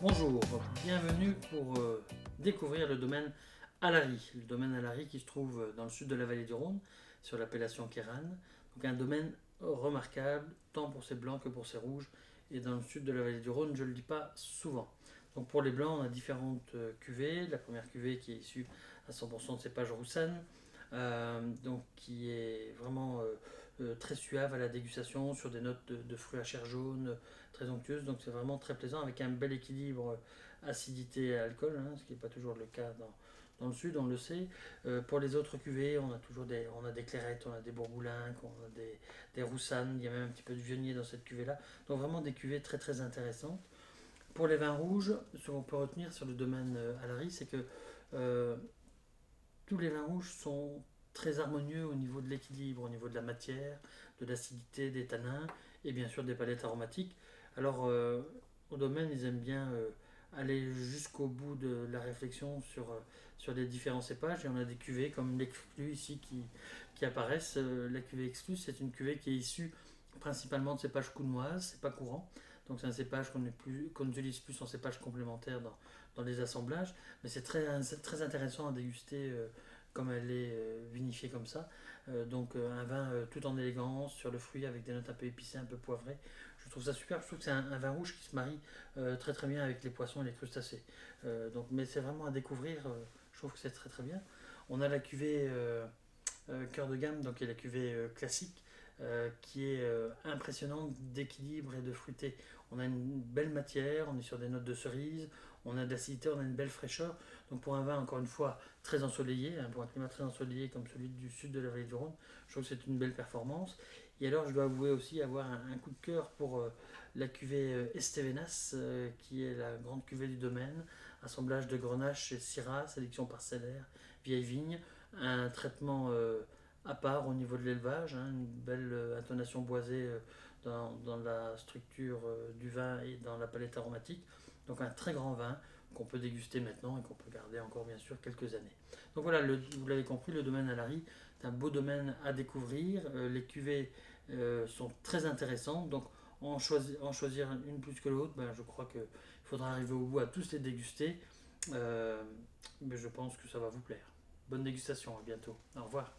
Bonjour, bienvenue pour découvrir le domaine Alary. Le domaine Alary qui se trouve dans le sud de la vallée du Rhône, sur l'appellation Queyranne. Donc un domaine remarquable, tant pour ses blancs que pour ses rouges. Et dans le sud de la vallée du Rhône, je ne le dis pas souvent. Donc pour les blancs, on a différentes cuvées. La première cuvée qui est issue à 100% de cépage Roussanne, donc qui est vraiment très suave à la dégustation, sur des notes de fruits à chair jaune, très onctueuses. Donc c'est vraiment très plaisant, avec un bel équilibre acidité et alcool, ce qui n'est pas toujours le cas dans le sud, on le sait. Pour les autres cuvées, on a toujours on a des clairettes, on a des bourboulins, on a des roussannes, il y a même un petit peu de vionnier dans cette cuvée-là. Donc vraiment des cuvées très très intéressantes. Pour les vins rouges, ce qu'on peut retenir sur le domaine Alary, c'est que euh, tous les vins rouges sont très harmonieux au niveau de l'équilibre, au niveau de la matière, de l'acidité, des tanins et bien sûr des palettes aromatiques. Alors, au domaine, ils aiment bien aller jusqu'au bout de la réflexion sur les différents cépages. Et on a des cuvées comme l'exclu ici qui apparaissent. La cuvée exclue, c'est une cuvée qui est issue principalement de cépages counoises, c'est pas courant. Donc c'est un cépage qu'on utilise plus en cépage complémentaire dans les assemblages, mais c'est très intéressant à déguster comme elle est vinifiée comme ça. Donc un vin tout en élégance, sur le fruit, avec des notes un peu épicées, un peu poivrées. Je trouve ça super, je trouve que c'est un vin rouge qui se marie très très bien avec les poissons et les crustacés. Mais c'est vraiment à découvrir, je trouve que c'est très très bien. On a la cuvée cœur de gamme, donc qui est la cuvée classique, qui est impressionnante d'équilibre et de fruité. On a une belle matière, on est sur des notes de cerise, on a de l'acidité, on a une belle fraîcheur. Donc pour un vin, encore une fois, très ensoleillé, pour un climat très ensoleillé comme celui du sud de la vallée du Rhône, je trouve que c'est une belle performance. Et alors, je dois avouer aussi avoir un coup de cœur pour la cuvée Estevenas, qui est la grande cuvée du domaine, assemblage de Grenache et Syrah, sélection parcellaire, vieille vigne, un traitement à part au niveau de l'élevage, une belle intonation boisée dans la structure du vin et dans la palette aromatique. Donc un très grand vin qu'on peut déguster maintenant et qu'on peut garder encore bien sûr quelques années. Donc voilà, vous l'avez compris, le domaine Alary est un beau domaine à découvrir. Les cuvées sont très intéressantes, donc en choisir une plus que l'autre, je crois qu'il faudra arriver au bout à tous les déguster. Mais je pense que ça va vous plaire. Bonne dégustation, à bientôt. Au revoir.